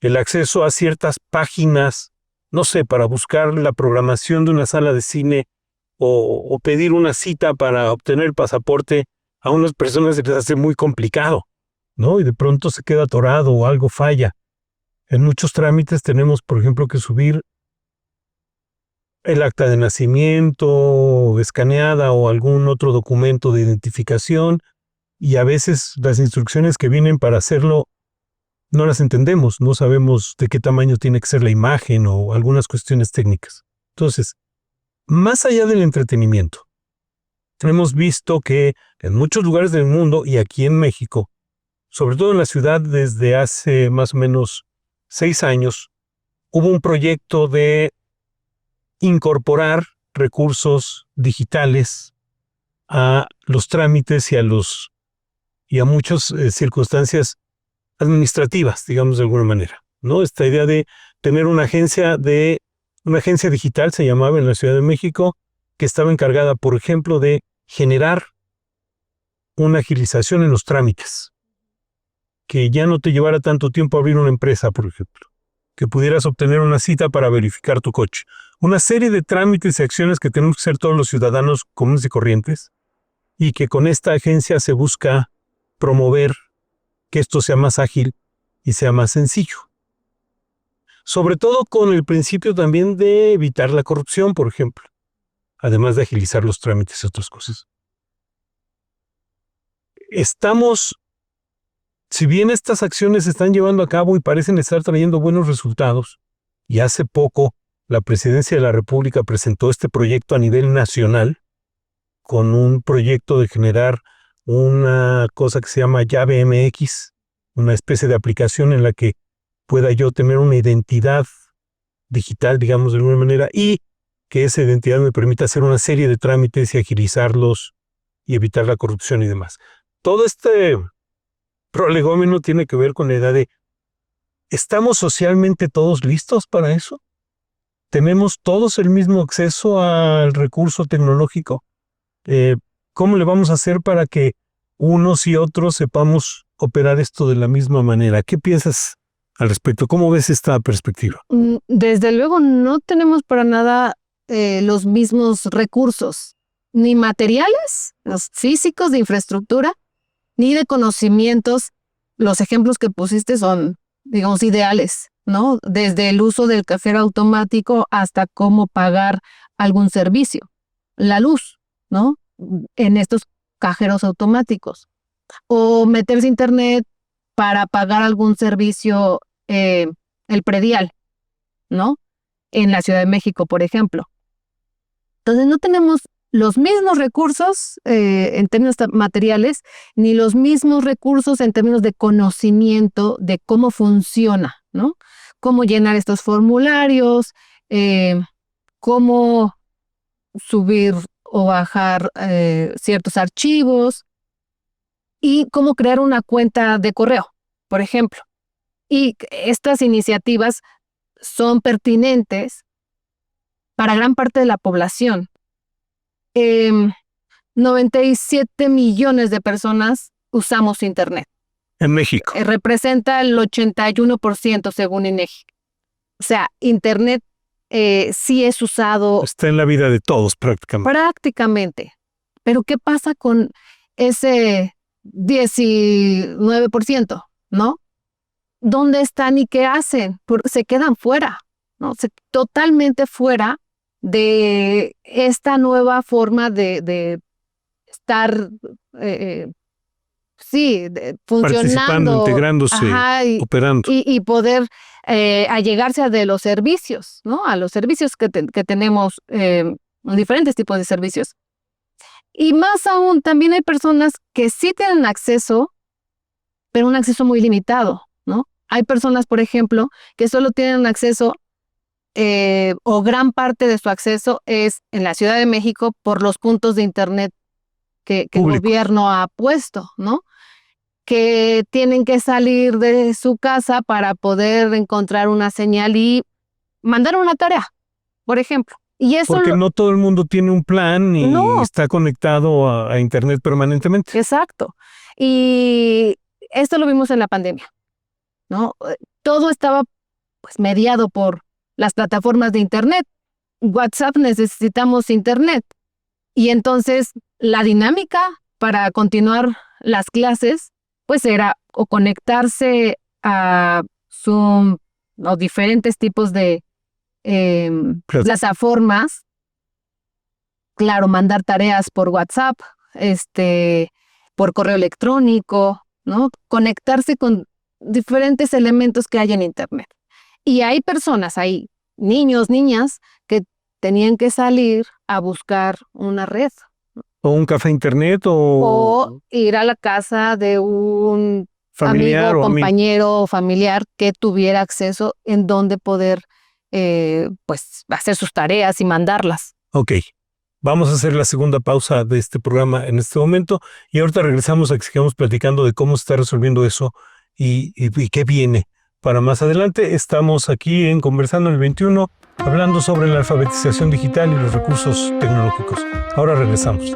A: el acceso a ciertas páginas, no sé, para buscar la programación de una sala de cine o pedir una cita para obtener el pasaporte, a unas personas se les hace muy complicado, ¿no? Y de pronto se queda atorado o algo falla. En muchos trámites tenemos, por ejemplo, que subir el acta de nacimiento escaneada o algún otro documento de identificación, y a veces las instrucciones que vienen para hacerlo no las entendemos, no sabemos de qué tamaño tiene que ser la imagen o algunas cuestiones técnicas. Entonces, más allá del entretenimiento, hemos visto que en muchos lugares del mundo y aquí en México, sobre todo en la ciudad desde hace más o menos 6 años, hubo un proyecto de incorporar recursos digitales a los trámites y a muchas circunstancias administrativas, digamos de alguna manera, ¿no? Esta idea de tener una agencia digital, se llamaba, en la Ciudad de México, que estaba encargada, por ejemplo, de generar una agilización en los trámites, que ya no te llevara tanto tiempo abrir una empresa, por ejemplo, que pudieras obtener una cita para verificar tu coche. Una serie de trámites y acciones que tenemos que hacer todos los ciudadanos comunes y corrientes, y que con esta agencia se busca promover que esto sea más ágil y sea más sencillo. Sobre todo con el principio también de evitar la corrupción, por ejemplo, además de agilizar los trámites y otras cosas. Si bien estas acciones se están llevando a cabo y parecen estar trayendo buenos resultados, y hace poco la Presidencia de la República presentó este proyecto a nivel nacional, con un proyecto de generar una cosa que se llama Llave MX, una especie de aplicación en la que pueda yo tener una identidad digital, digamos de alguna manera, y que esa identidad me permita hacer una serie de trámites y agilizarlos y evitar la corrupción y demás. Todo este prolegómeno tiene que ver con la idea de, ¿estamos socialmente todos listos para eso? ¿Tenemos todos el mismo acceso al recurso tecnológico? ¿Cómo le vamos a hacer para que unos y otros sepamos operar esto de la misma manera? ¿Qué piensas al respecto? ¿Cómo ves esta perspectiva?
B: Desde luego no tenemos para nada los mismos recursos, ni materiales, los físicos de infraestructura, ni de conocimientos. Los ejemplos que pusiste son, digamos, ideales, ¿no? Desde el uso del cajero automático hasta cómo pagar algún servicio, la luz, ¿no? En estos cajeros automáticos, o meterse a internet para pagar algún servicio, el predial, ¿no? En la Ciudad de México, por ejemplo. Entonces no tenemos los mismos recursos en términos materiales, ni los mismos recursos en términos de conocimiento de cómo funciona, ¿no? Cómo llenar estos formularios, cómo subir o bajar ciertos archivos y cómo crear una cuenta de correo, por ejemplo. Y estas iniciativas son pertinentes para gran parte de la población. 97 millones de personas usamos Internet.
A: En México.
B: Representa el 81% según INEGI. O sea, Internet sí es usado.
A: Está en la vida de todos prácticamente.
B: Prácticamente. Pero ¿qué pasa con ese 19%, ¿no? ¿Dónde están y qué hacen? Se quedan fuera, ¿no? Totalmente fuera de esta nueva forma de estar, funcionando.
A: Participando, integrándose, operando.
B: Y poder allegarse a de los servicios, ¿no? A los servicios que tenemos, diferentes tipos de servicios. Y más aún, también hay personas que sí tienen acceso, pero un acceso muy limitado, ¿no? Hay personas, por ejemplo, que solo tienen acceso o gran parte de su acceso es en la Ciudad de México por los puntos de internet que el
A: Público.
B: gobierno ha puesto, ¿no? Que tienen que salir de su casa para poder encontrar una señal y mandar una tarea, por ejemplo. Y eso
A: Porque no todo el mundo tiene un plan y
B: No.
A: está conectado a Internet permanentemente.
B: Exacto. Y esto lo vimos en la pandemia, ¿no? Todo estaba pues mediado por las plataformas de Internet. WhatsApp necesitamos Internet. Y entonces la dinámica para continuar las clases pues era o conectarse a Zoom o diferentes tipos de plataformas. Claro, mandar tareas por WhatsApp, por correo electrónico, ¿no? Conectarse con diferentes elementos que hay en Internet. Y hay personas, hay niños, niñas, que tenían que salir a buscar una red.
A: O un café Internet
B: O ir a la casa de un
A: familiar
B: amigo,
A: o
B: compañero o familiar que tuviera acceso en donde poder pues hacer sus tareas y mandarlas.
A: Ok. Vamos a hacer la segunda pausa de este programa en este momento y ahorita regresamos a que sigamos platicando de cómo se está resolviendo eso y qué viene para más adelante. Estamos aquí en Conversando en el 21, hablando sobre la alfabetización digital y los recursos tecnológicos. Ahora regresamos.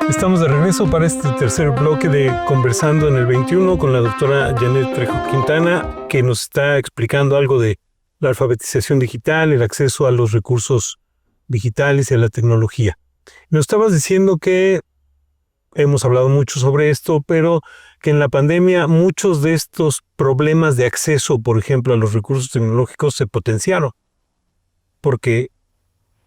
A: Estamos de regreso para este tercer bloque de Conversando en el 21 con la doctora Janet Trejo Quintana, que nos está explicando algo de la alfabetización digital, el acceso a los recursos digitales y a la tecnología. Nos estabas diciendo que hemos hablado mucho sobre esto, pero que en la pandemia muchos de estos problemas de acceso, por ejemplo, a los recursos tecnológicos se potenciaron, porque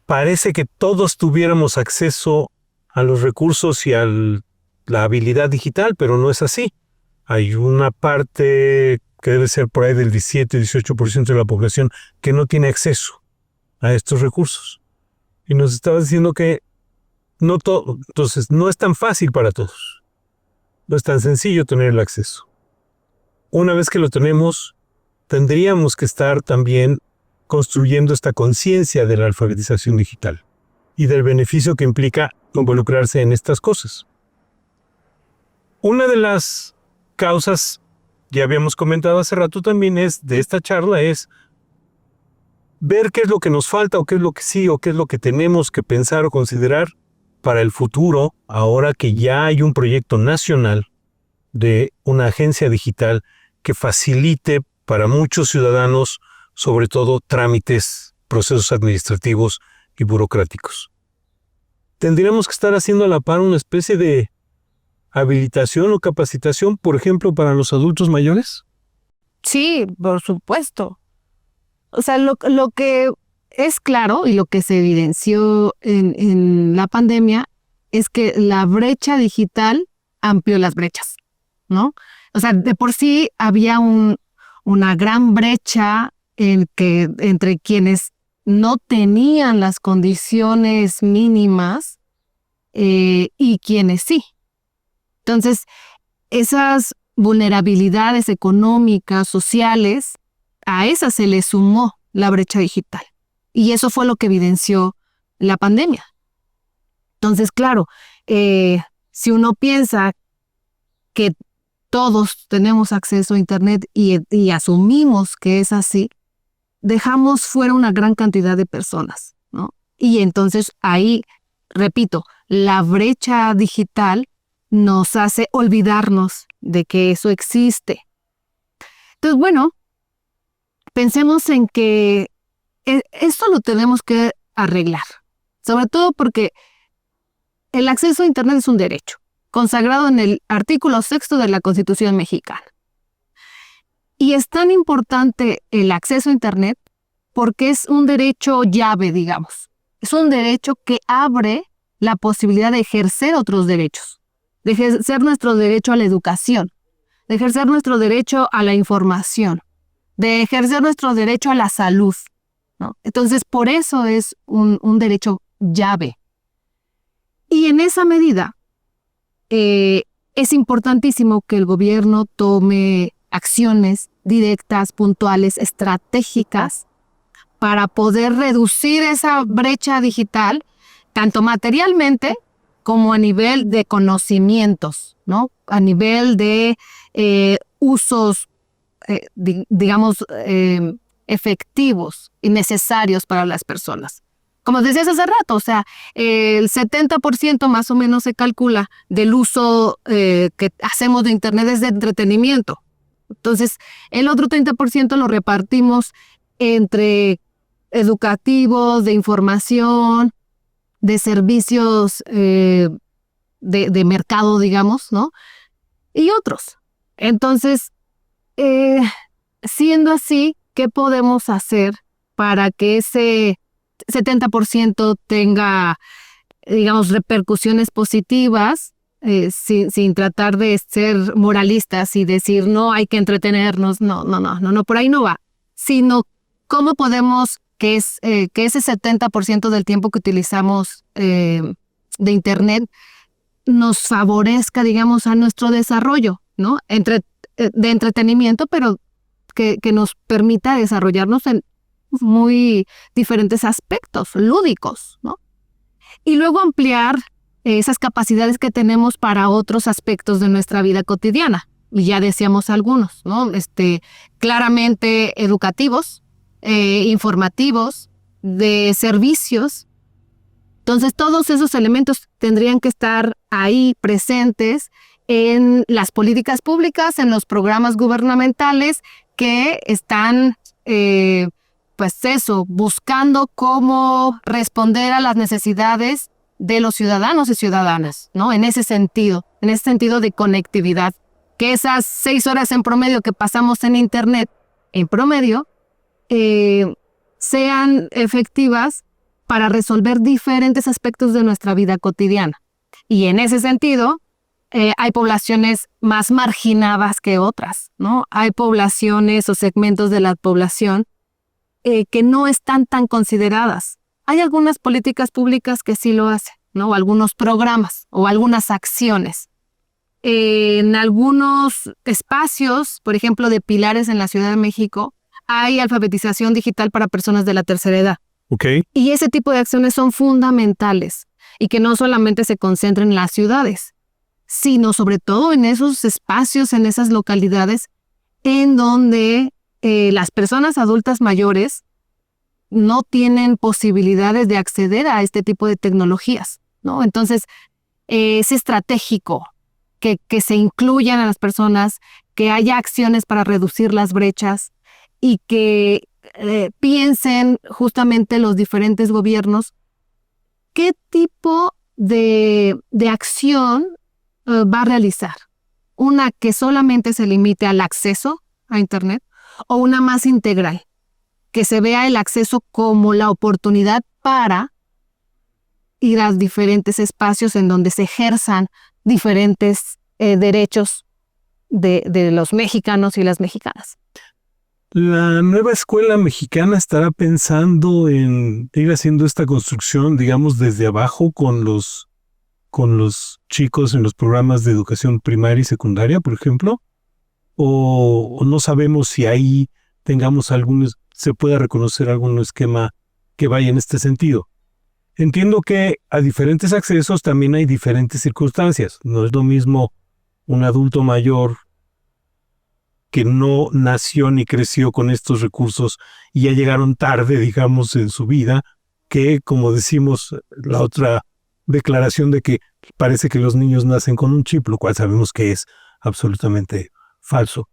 A: parece que todos tuviéramos acceso a los recursos y a la habilidad digital, pero no es así. Hay una parte que debe ser por ahí del 17-18% de la población que no tiene acceso a estos recursos. Y nos estaba diciendo que no todo, entonces no es tan fácil para todos. No es tan sencillo tener el acceso. Una vez que lo tenemos, tendríamos que estar también construyendo esta conciencia de la alfabetización digital y del beneficio que implica involucrarse en estas cosas. Una de las causas, ya habíamos comentado hace rato también, de esta charla es ver qué es lo que nos falta o qué es lo que sí o qué es lo que tenemos que pensar o considerar para el futuro, ahora que ya hay un proyecto nacional de una agencia digital que facilite para muchos ciudadanos, sobre todo trámites, procesos administrativos y burocráticos. Tendríamos que estar haciendo a la par una especie de habilitación o capacitación, por ejemplo, para los adultos mayores.
B: Sí, por supuesto. O sea, lo que es claro y lo que se evidenció en la pandemia es que la brecha digital amplió las brechas, ¿no? O sea, de por sí había una gran brecha entre quienes no tenían las condiciones mínimas y quienes sí. Entonces, esas vulnerabilidades económicas, sociales, a esas se le sumó la brecha digital. Y eso fue lo que evidenció la pandemia. Entonces, claro, si uno piensa que todos tenemos acceso a Internet y asumimos que es así, dejamos fuera una gran cantidad de personas, ¿no? Y entonces ahí, repito, la brecha digital nos hace olvidarnos de que eso existe. Entonces, bueno, pensemos en que esto lo tenemos que arreglar, sobre todo porque el acceso a Internet es un derecho, consagrado en el artículo 6 de la Constitución mexicana. Y es tan importante el acceso a Internet porque es un derecho llave, digamos. Es un derecho que abre la posibilidad de ejercer otros derechos, de ejercer nuestro derecho a la educación, de ejercer nuestro derecho a la información, de ejercer nuestro derecho a la salud, ¿no? Entonces, por eso es un derecho llave. Y en esa medida es importantísimo que el gobierno tome acciones directas, puntuales, estratégicas para poder reducir esa brecha digital, tanto materialmente como a nivel de conocimientos, ¿no? A nivel de usos, digamos, efectivos y necesarios para las personas. Como decías hace rato, o sea, el 70% más o menos se calcula del uso que hacemos de Internet es de entretenimiento. Entonces, el otro 30% lo repartimos entre educativos, de información, de servicios de mercado, digamos, ¿no? Y otros. Entonces, siendo así, ¿qué podemos hacer para que ese 70% tenga, digamos, repercusiones positivas, sin tratar de ser moralistas y decir, no, hay que entretenernos, no, por ahí no va, sino cómo podemos que ese 70% del tiempo que utilizamos de Internet nos favorezca, digamos, a nuestro desarrollo, ¿no? De entretenimiento, pero que nos permita desarrollarnos en muy diferentes aspectos lúdicos, ¿no? Y luego ampliar esas capacidades que tenemos para otros aspectos de nuestra vida cotidiana. Y ya decíamos algunos, ¿no? Claramente educativos, informativos, de servicios. Entonces, todos esos elementos tendrían que estar ahí presentes en las políticas públicas, en los programas gubernamentales que están buscando cómo responder a las necesidades de los ciudadanos y ciudadanas, ¿no? En ese sentido de conectividad, que esas 6 horas en promedio que pasamos en Internet, en promedio, sean efectivas para resolver diferentes aspectos de nuestra vida cotidiana. Y en ese sentido, hay poblaciones más marginadas que otras, ¿no? Hay poblaciones o segmentos de la población que no están tan consideradas. Hay algunas políticas públicas que sí lo hacen, ¿no? O algunos programas o algunas acciones. En algunos espacios, por ejemplo, de pilares en la Ciudad de México, hay alfabetización digital para personas de la tercera edad.
A: Okay.
B: Y ese tipo de acciones son fundamentales y que no solamente se concentran en las ciudades, sino sobre todo en esos espacios, en esas localidades en donde las personas adultas mayores no tienen posibilidades de acceder a este tipo de tecnologías, ¿no? Entonces, es estratégico que se incluyan a las personas, que haya acciones para reducir las brechas y que piensen justamente los diferentes gobiernos qué tipo de acción va a realizar. Una que solamente se limite al acceso a Internet o una más integral, que se vea el acceso como la oportunidad para ir a diferentes espacios en donde se ejerzan diferentes derechos de los mexicanos y las mexicanas.
A: La nueva escuela mexicana estará pensando en ir haciendo esta construcción, digamos, desde abajo con los chicos en los programas de educación primaria y secundaria, por ejemplo, o no sabemos si ahí se pueda reconocer algún esquema que vaya en este sentido. Entiendo que a diferentes accesos también hay diferentes circunstancias. No es lo mismo un adulto mayor que no nació ni creció con estos recursos y ya llegaron tarde, digamos, en su vida, que, como decimos, la otra declaración de que parece que los niños nacen con un chip, lo cual sabemos que es absolutamente falso.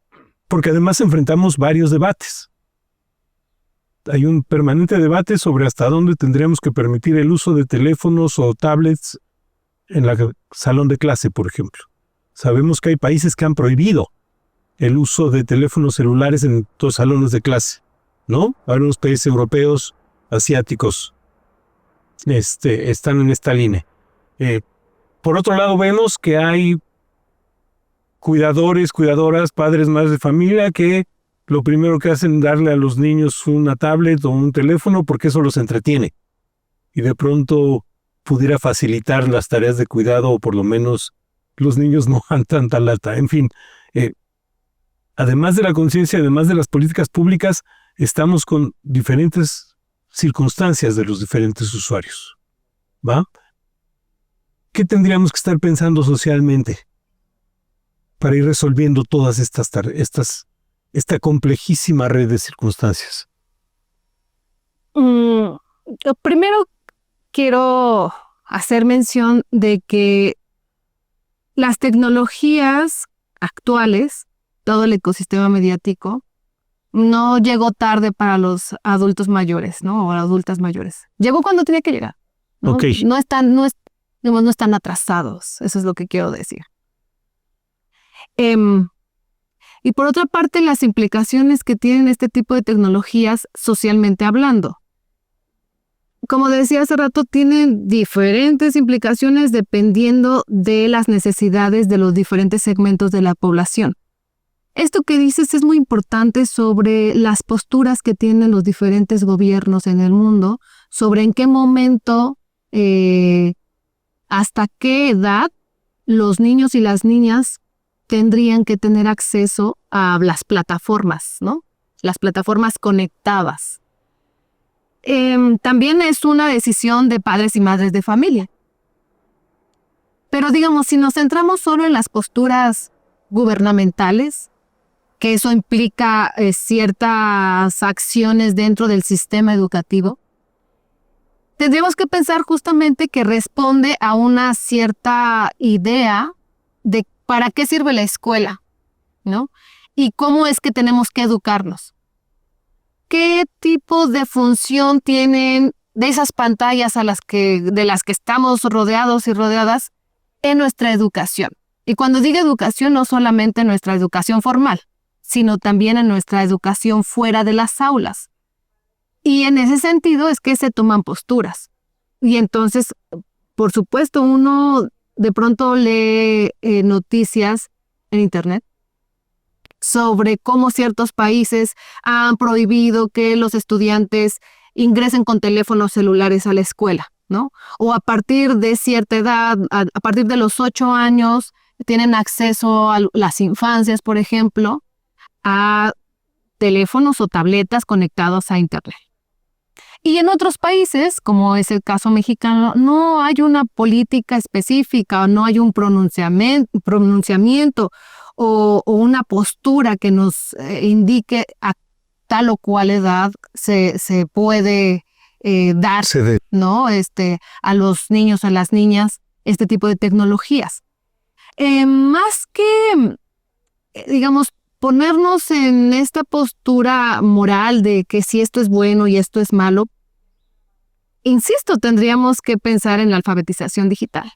A: Porque además enfrentamos varios debates. Hay un permanente debate sobre hasta dónde tendríamos que permitir el uso de teléfonos o tablets en el salón de clase, por ejemplo. Sabemos que hay países que han prohibido el uso de teléfonos celulares en los salones de clase, ¿no? Algunos países europeos, asiáticos, están en esta línea. Por otro lado, vemos que hay cuidadores, cuidadoras, padres, madres de familia que lo primero que hacen es darle a los niños una tablet o un teléfono porque eso los entretiene. Y de pronto, pudiera facilitar las tareas de cuidado o por lo menos los niños no dan tanta lata. En fin, además de la conciencia, además de las políticas públicas, estamos con diferentes circunstancias de los diferentes usuarios, ¿va? ¿Qué tendríamos que estar pensando socialmente para ir resolviendo todas esta complejísima red de circunstancias?
B: Primero quiero hacer mención de que las tecnologías actuales, todo el ecosistema mediático, no llegó tarde para los adultos mayores, ¿no? O adultas mayores. Llegó cuando tenía que llegar, ¿no?
A: Okay.
B: No están atrasados, eso es lo que quiero decir. Y por otra parte, las implicaciones que tienen este tipo de tecnologías socialmente hablando. Como decía hace rato, tienen diferentes implicaciones dependiendo de las necesidades de los diferentes segmentos de la población. Esto que dices es muy importante sobre las posturas que tienen los diferentes gobiernos en el mundo, sobre en qué momento, hasta qué edad los niños y las niñas tendrían que tener acceso a las plataformas, ¿no? Las plataformas conectadas. También es una decisión de padres y madres de familia. Pero digamos, si nos centramos solo en las posturas gubernamentales, que eso implica ciertas acciones dentro del sistema educativo, tendríamos que pensar justamente que responde a una cierta idea de para qué sirve la escuela, ¿no? Y cómo es que tenemos que educarnos. ¿Qué tipo de función tienen de esas pantallas de las que estamos rodeados y rodeadas en nuestra educación? Y cuando digo educación, no solamente en nuestra educación formal, sino también en nuestra educación fuera de las aulas. Y en ese sentido es que se toman posturas. Y entonces, por supuesto, uno de pronto lee noticias en internet sobre cómo ciertos países han prohibido que los estudiantes ingresen con teléfonos celulares a la escuela, ¿no? O a partir de cierta edad, a partir de los 8 años, tienen acceso a las infancias, por ejemplo, a teléfonos o tabletas conectados a internet. Y en otros países, como es el caso mexicano, no hay una política específica, no hay un pronunciamiento o una postura que nos indique a tal o cual edad se puede dar, ¿no? A los niños, a las niñas, este tipo de tecnologías. Más que, digamos, ponernos en esta postura moral de que si esto es bueno y esto es malo, insisto, tendríamos que pensar en la alfabetización digital,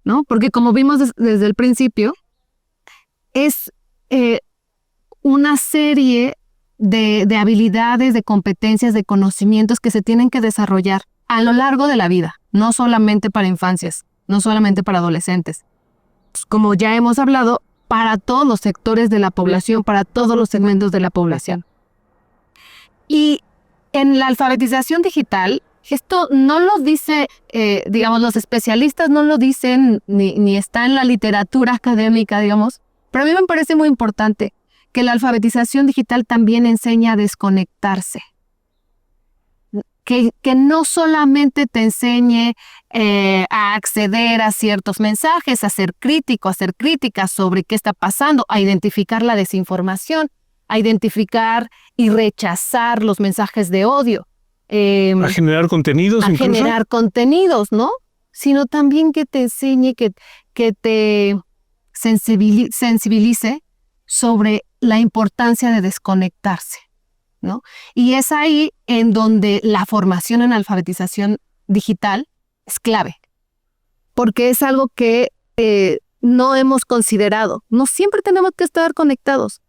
B: ¿no? Porque como vimos desde el principio, es una serie de habilidades, de competencias, de conocimientos que se tienen que desarrollar a lo largo de la vida, no solamente para infancias, no solamente para adolescentes. Como ya hemos hablado, para todos los sectores de la población, para todos los segmentos de la población. Y en la alfabetización digital, esto no lo dice, digamos, los especialistas no lo dicen, ni está en la literatura académica, digamos, pero a mí me parece muy importante que la alfabetización digital también enseña a desconectarse. Que no solamente te enseñe a acceder a ciertos mensajes, a ser crítico, a hacer críticas sobre qué está pasando, a identificar la desinformación, a identificar y rechazar los mensajes de odio.
A: A generar contenidos
B: a
A: incluso.
B: Generar contenidos, ¿no? Sino también que te enseñe, que te sensibilice sobre la importancia de desconectarse, ¿no? Y es ahí en donde la formación en alfabetización digital es clave, porque es algo que no hemos considerado. No siempre tenemos que estar conectados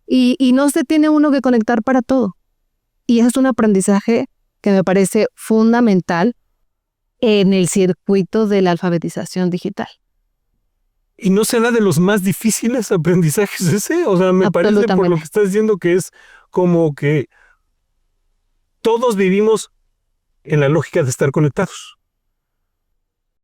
B: y no se tiene uno que conectar para todo. Y es un aprendizaje que me parece fundamental en el circuito de la alfabetización digital.
A: ¿Y no será de los más difíciles aprendizajes ese? O sea, me parece por lo que estás diciendo que es como que todos vivimos en la lógica de estar conectados.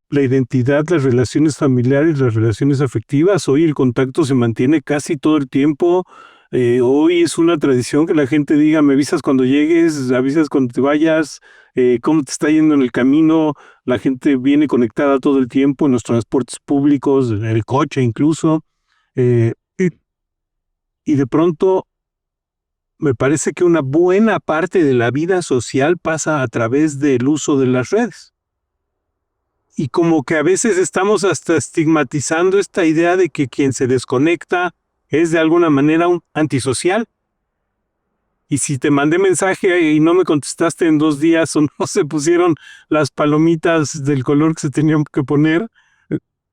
A: la identidad, las relaciones familiares, las relaciones afectivas. Hoy el contacto se mantiene casi todo el tiempo. Hoy es una tradición que la gente diga, me avisas cuando llegues, avisas cuando te vayas, cómo te está yendo en el camino. La gente viene conectada todo el tiempo en los transportes públicos, en el coche incluso. Y de pronto me parece que una buena parte de la vida social pasa a través del uso de las redes. Y como que a veces estamos hasta estigmatizando esta idea de que quien se desconecta es de alguna manera un antisocial. Y si te mandé mensaje y no me contestaste en 2 días o no se pusieron las palomitas del color que se tenían que poner,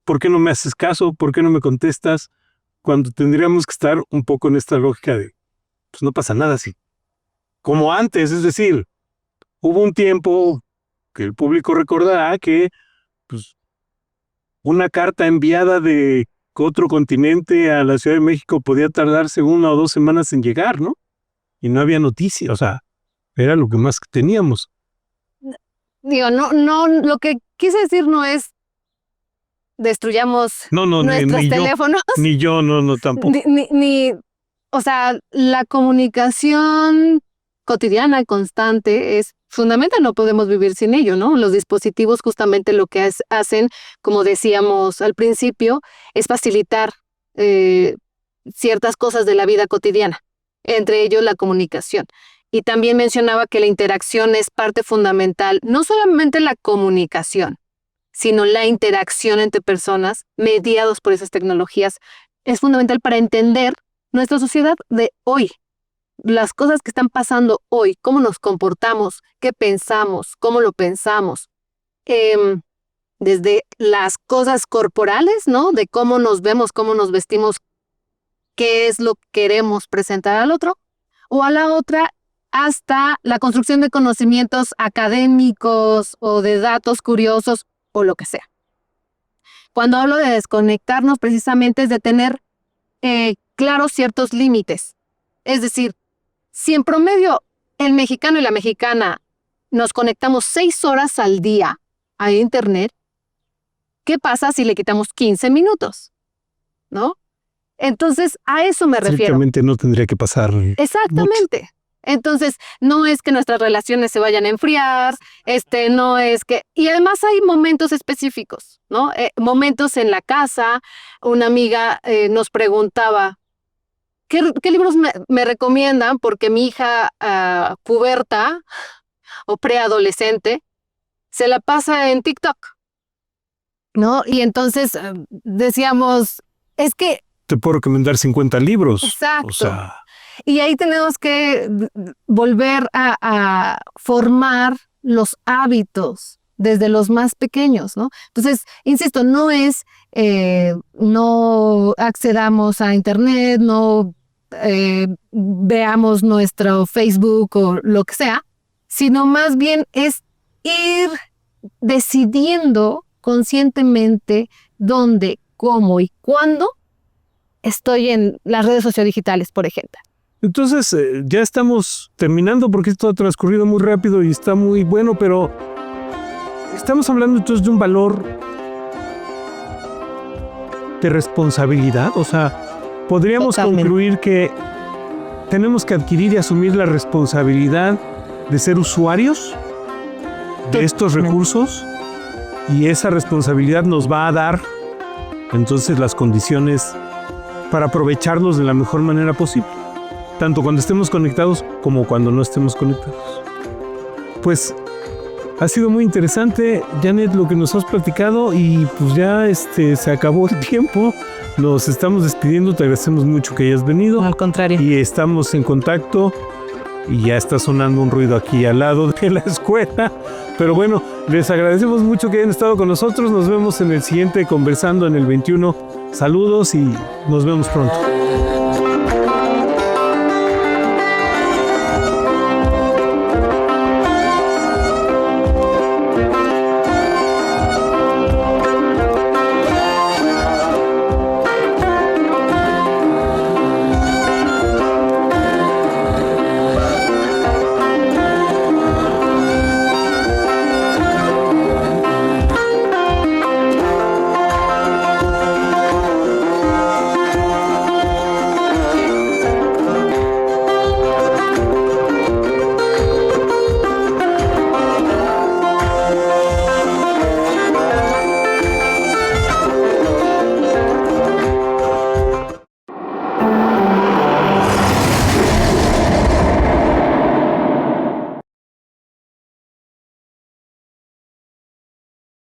A: ¿por qué no me haces caso? ¿Por qué no me contestas? Cuando tendríamos que estar un poco en esta lógica de, pues no pasa nada así. Como antes, es decir, hubo un tiempo que el público recordará que pues, una carta enviada de otro continente a la Ciudad de México podía tardarse 1 o 2 semanas en llegar, ¿no? Y no había noticia, o sea, era lo que más teníamos.
B: Digo, no, lo que quise decir no es destruyamos nuestros teléfonos.
A: Ni yo, no, tampoco.
B: O sea, la comunicación cotidiana, constante, es fundamental, no podemos vivir sin ello, ¿no? Los dispositivos justamente lo que hacen, como decíamos al principio, es facilitar ciertas cosas de la vida cotidiana, entre ellos la comunicación. Y también mencionaba que la interacción es parte fundamental, no solamente la comunicación, sino la interacción entre personas mediados por esas tecnologías. Es fundamental para entender nuestra sociedad de hoy, las cosas que están pasando hoy, cómo nos comportamos, qué pensamos, cómo lo pensamos. Desde las cosas corporales, ¿no? De cómo nos vemos, cómo nos vestimos, qué es lo que queremos presentar al otro o a la otra, hasta la construcción de conocimientos académicos o de datos curiosos o lo que sea. Cuando hablo de desconectarnos, precisamente es de tener claros ciertos límites. Es decir, si en promedio el mexicano y la mexicana nos conectamos 6 horas al día a Internet, ¿qué pasa si le quitamos 15 minutos? ¿No? Entonces, a eso me refiero.
A: Ciertamente no tendría que pasar.
B: Exactamente. Mucho. Entonces, no es que nuestras relaciones se vayan a enfriar, no es que... Y además hay momentos específicos, ¿no? Momentos en la casa. Una amiga nos preguntaba, ¿qué libros me recomiendan? Porque mi hija puberta o preadolescente se la pasa en TikTok, ¿no? Y entonces decíamos, es que...
A: Te puedo recomendar 50 libros.
B: Exacto.
A: O sea...
B: Y ahí tenemos que volver a formar los hábitos desde los más pequeños, ¿no? Entonces, insisto, no es no accedamos a Internet, no veamos nuestro Facebook o lo que sea, sino más bien es ir decidiendo conscientemente dónde, cómo y cuándo estoy en las redes sociodigitales, por ejemplo.
A: Entonces, ya estamos terminando porque esto ha transcurrido muy rápido y está muy bueno, pero estamos hablando entonces de un valor de responsabilidad. O sea, podríamos concluir que tenemos que adquirir y asumir la responsabilidad de ser usuarios de estos recursos y esa responsabilidad nos va a dar entonces las condiciones para aprovecharlos de la mejor manera posible. Tanto cuando estemos conectados como cuando no estemos conectados. Pues ha sido muy interesante, Janet, lo que nos has platicado y pues ya se acabó el tiempo. Nos estamos despidiendo, te agradecemos mucho que hayas venido.
B: Al contrario.
A: Y estamos en contacto y ya está sonando un ruido aquí al lado de la escuela. Pero bueno, les agradecemos mucho que hayan estado con nosotros. Nos vemos en el siguiente Conversando en el 21. Saludos y nos vemos pronto.